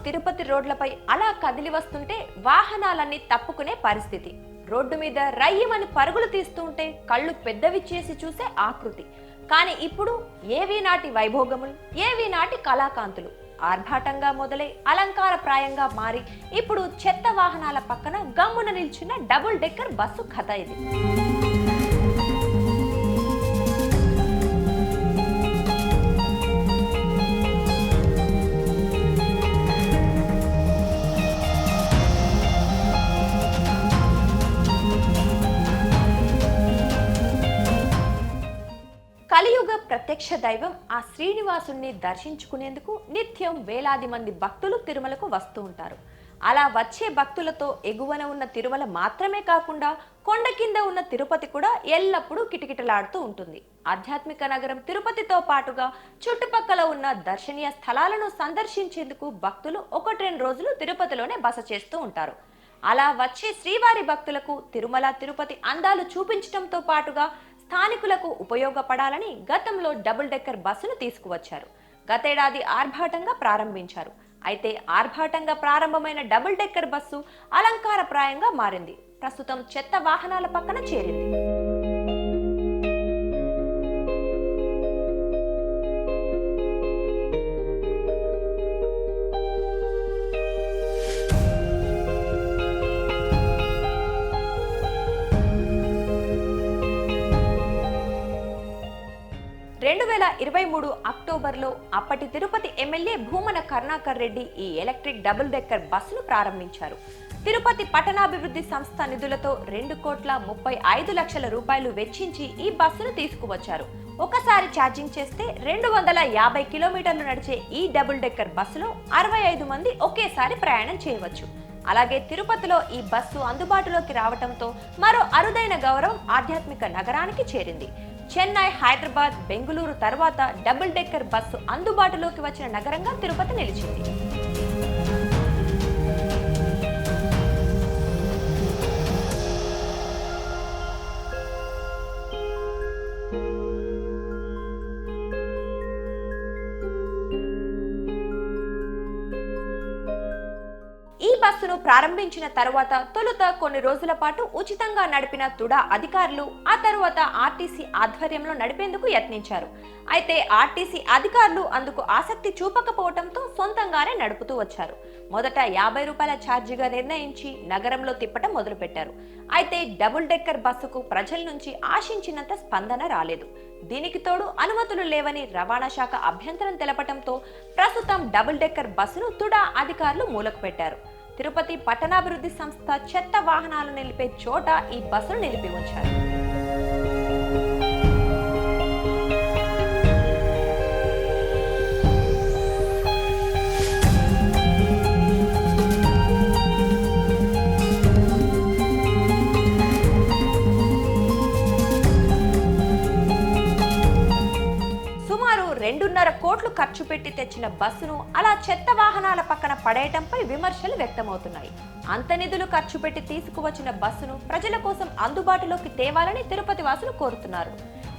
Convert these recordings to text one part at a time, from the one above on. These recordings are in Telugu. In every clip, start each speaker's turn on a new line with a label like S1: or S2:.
S1: తిరుపతి రోడ్లపై అలా కదిలి వస్తుంటే వాహనాలన్నీ తప్పుకునే పరిస్థితి. రోడ్డు మీద రయ్యమని పరుగులు తీస్తుంటే కళ్ళు పెద్దవి చేసి చూసే ఆకృతి. కానీ ఇప్పుడు ఏవి నాటి వైభోగములు, ఏవి నాటి కళాకాంతులు ఆర్భాటంగా మొదలై అలంకారప్రాయంగా మారి ఇప్పుడు చెత్త వాహనాల పక్కన గమ్మున నిల్చున్న డబుల్ డెక్కర్ బస్సు కథ ఇది. కలియుగ ప్రత్యక్ష దైవం ఆ శ్రీనివాసుణ్ణి దర్శించుకునేందుకు నిత్యం వేలాది మంది భక్తులు తిరుమలకు వస్తూ ఉంటారు. అలా వచ్చే భక్తులతో ఎగువన ఉన్న తిరుమల మాత్రమే కాకుండా కొండ కింద ఉన్న తిరుపతి కూడా ఎల్లప్పుడూ కిటకిటలాడుతూ ఉంటుంది. ఆధ్యాత్మిక నగరం తిరుపతితో పాటుగా చుట్టుపక్కల ఉన్న దర్శనీయ స్థలాలను సందర్శించేందుకు భక్తులు 1-2 రోజులు తిరుపతిలోనే బస చేస్తూ ఉంటారు. అలా వచ్చే శ్రీవారి భక్తులకు తిరుమల తిరుపతి అందాలు చూపించడంతో పాటుగా స్థానికులకు ఉపయోగపడాలని గతంలో డబుల్ డెక్కర్ బస్సును తీసుకువచ్చారు. గతేడాది ఆర్భాటంగా ప్రారంభించారు. అయితే ఆర్భాటంగా ప్రారంభమైన డబుల్ డెక్కర్ బస్సు అలంకారప్రాయంగా మారింది. ప్రస్తుతం చెత్త వాహనాల పక్కన చేరింది. 2023 అక్టోబర్లో అప్పటి తిరుపతి ఎమ్మెల్యే భూమన కరుణాకర్ రెడ్డి ఈ ఎలక్ట్రిక్ డబుల్ డెక్కర్ బస్సును ప్రారంభించారు. తిరుపతి పట్టణాభివృద్ధి సంస్థ నిధులతో 2,35,00,000 రూపాయలు వెచ్చించి ఈ బస్సును తీసుకువచ్చారు. ఒకసారి ఛార్జింగ్ చేస్తే 250 కిలోమీటర్లు నడిచే ఈ డబుల్ డెక్కర్ బస్సులో 65 మంది ఒకేసారి ప్రయాణం చేయవచ్చు. అలాగే తిరుపతిలో ఈ బస్సు అందుబాటులోకి రావడంతో మరో అరుదైన గౌరవం ఆధ్యాత్మిక నగరానికి చేరింది. చెన్నై, హైదరాబాద్, బెంగళూరు తర్వాత డబుల్ డెక్కర్ బస్సు అందుబాటులోకి వచ్చిన నగరంగా తిరుపతి నిలిచింది. ఈ బస్సును ప్రారంభించిన తరువాత తొలుత కొన్ని రోజుల పాటు ఉచితంగా నడిపిన తుడా అధికారులు ఆ తరువాత ఆర్టీసీ ఆధ్వర్యంలో నడిపేందుకు యత్నించారు. అయితే ఆర్టీసీ అధికారులు అందుకు ఆసక్తి చూపకపోవడంతో సొంతంగానే నడుపుతూ వచ్చారు. మొదట 50 రూపాయల ఛార్జీగా నిర్ణయించి నగరంలో తిప్పటం మొదలుపెట్టారు. అయితే డబుల్ డెక్కర్ బస్సుకు ప్రజల నుంచి ఆశించినంత స్పందన రాలేదు. దీనికి తోడు అనుమతులు లేవని రవాణా శాఖ అభ్యంతరం తెలపడంతో ప్రస్తుతం డబుల్ డెక్కర్ బస్సును తుడా అధికారులు మూలకు పెట్టారు. తిరుపతి పట్టణాభివృద్ధి సంస్థ చెత్త వాహనాలు నిలిపే చోట ఈ బస్సును నిలిపి ఉంచారు. సుమారు 2.5 కోట్లు ఖర్చు పెట్టి తెచ్చిన బస్సును అలా చెత్త వాహనాల పక్కన పడేయటంపై విమర్శలు వ్యక్తమవుతున్నాయి. అంత నిధులు ఖర్చు పెట్టి తీసుకువచ్చిన బస్సును ప్రజల కోసం అందుబాటులోకి తేవాలని తిరుపతి వాసులు కోరుతున్నారు.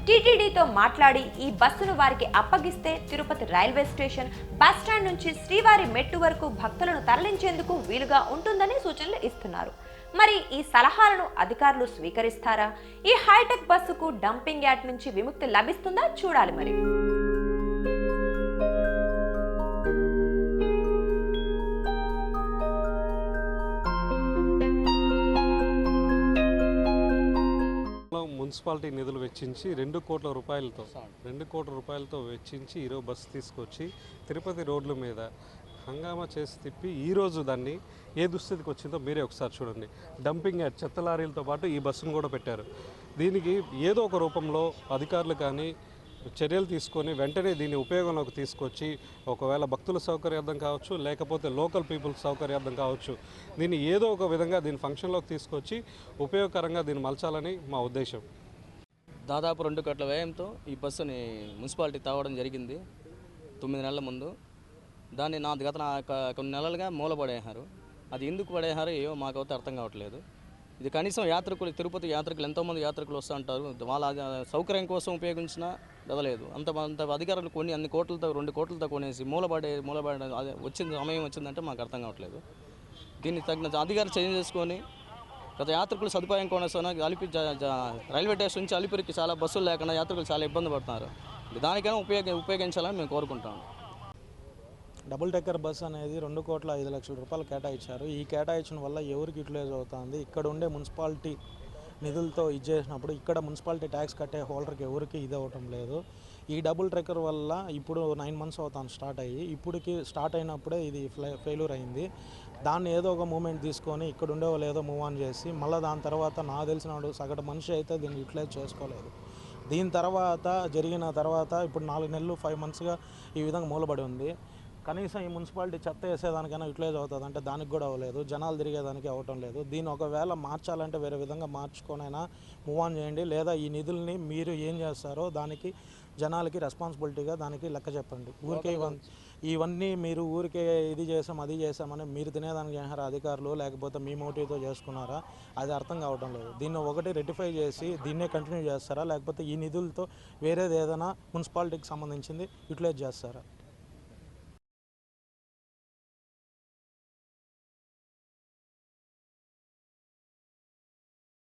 S1: టీటీడీతో మాట్లాడి ఈ బస్సును వారికి అప్పగిస్తే తిరుపతి రైల్వే స్టేషన్, బస్టాండ్ నుంచి శ్రీవారి మెట్టు వరకు భక్తులను తరలించేందుకు వీలుగా ఉంటుందని సూచనలు ఇస్తున్నారు. మరి ఈ సలహాలను అధికారులు స్వీకరిస్తారా? ఈ హైటెక్ బస్సుకు డంపింగ్ యార్డ్ నుంచి విముక్తి లభిస్తుందా చూడాలి మరి.
S2: మున్సిపాలిటీ నిధులు వెచ్చించి 2 కోట్ల రూపాయలతో వెచ్చించి ఈరోజు బస్సు తీసుకొచ్చి తిరుపతి రోడ్ల మీద హంగామా చేసి తిప్పి ఈరోజు దాన్ని ఏ దుస్థితికి వచ్చిందో మీరే ఒకసారి చూడండి. డంపింగ్ యార్డ్ చెత్త లారీలతో పాటు ఈ బస్సును కూడా పెట్టారు. దీనికి ఏదో ఒక రూపంలో అధికారులు కానీ చర్యలు తీసుకొని వెంటనే దీన్ని ఉపయోగంలోకి తీసుకొచ్చి ఒకవేళ భక్తుల సౌకర్యార్థం కావచ్చు, లేకపోతే లోకల్ పీపుల్ సౌకర్యార్థం కావచ్చు, దీన్ని ఏదో ఒక విధంగా దీని ఫంక్షన్లోకి తీసుకొచ్చి ఉపయోగకరంగా దీన్ని మలచాలని మా ఉద్దేశం.
S3: దాదాపు 2 కోట్ల వ్యయంతో ఈ బస్సుని మున్సిపాలిటీ తేవడం జరిగింది 9 నెలల ముందు. దాన్ని గత కొన్ని నెలలుగా మూలపడేశారు. అది ఎందుకు పడేశారో ఏమో మాకైతే అర్థం కావట్లేదు. ఇది కనీసం యాత్రికులు, తిరుపతి యాత్రికులు ఎంతోమంది యాత్రికులు వస్తూ ఉంటారు, వాళ్ళ సౌకర్యం కోసం ఉపయోగించినా గదలేదు. అంత అధికారులు అన్ని కోట్లతో 2 కోట్లతో కొనేసి మూలబడే అదే సమయం వచ్చిందంటే మాకు అర్థం కావట్లేదు. దీనికి తగిన అధికారులు చేంజ్ చేసుకొని గత యాత్రికుల సదుపాయం కోసం రైల్వే స్టేషన్ నుంచి అలిపిరికి చాలా బస్సులు లేకుండా యాత్రికులు చాలా ఇబ్బంది పడుతున్నారు. దానికైనా ఉపయోగించాలని మేము కోరుకుంటాము.
S4: డబుల్ డెక్కర్ బస్ అనేది 2,05,00,000 రూపాయలు కేటాయించారు. ఈ కేటాయించిన వల్ల ఎవరికి యూటిలైజ్ అవుతుంది? ఇక్కడ ఉండే మున్సిపాలిటీ నిధులతో చేసినప్పుడు ఇక్కడ మున్సిపాలిటీ ట్యాక్స్ కట్టే హోల్డర్కి ఎవరికి ఇది అవ్వటం లేదు. ఈ డబుల్ ట్రెక్కర్ వల్ల ఇప్పుడు 9 months అవుతాను స్టార్ట్ అయ్యి, ఇప్పటికి స్టార్ట్ అయినప్పుడే ఇది ఫెయిల్యూర్ అయింది. దాన్ని ఏదో ఒక మూమెంట్ తీసుకొని ఇక్కడ ఉండే వాళ్ళు ఏదో మూవ్ ఆన్ చేసి మళ్ళీ దాని తర్వాత నాకు తెలిసిన సగటు మనిషి అయితే దీన్ని యూటిలైజ్ చేసుకోలేదు. దీని తర్వాత జరిగిన తర్వాత ఇప్పుడు 4 నెలలు 5 monthsగా ఈ విధంగా మూలబడి ఉంది. కనీసం ఈ మున్సిపాలిటీ చెత్త వేసేదానికైనా యూటిలైజ్ అవుతుంది అంటే దానికి కూడా అవ్వలేదు. జనాలు తిరిగేదానికి అవ్వటం లేదు. దీన్ని ఒకవేళ మార్చాలంటే వేరే విధంగా మార్చుకొనైనా మూవ్ ఆన్ చేయండి, లేదా ఈ నిధుల్ని మీరు ఏం చేస్తారో దానికి జనాలకి రెస్పాన్సిబిలిటీగా దానికి లెక్క చెప్పండి. ఊరికే ఇవన్నీ మీరు ఊరికే ఇది చేసాం అది చేసామని మీరు తినేదానికి చేసినారా అధికారులు, లేకపోతే మీ మోటివ్తో చేసుకున్నారా, అది అర్థం కావటం లేదు. దీన్ని ఒకటి రెక్టిఫై చేసి దీన్నే కంటిన్యూ చేస్తారా, లేకపోతే ఈ నిధులతో వేరేది ఏదైనా మున్సిపాలిటీకి సంబంధించింది యూటిలైజ్ చేస్తారా?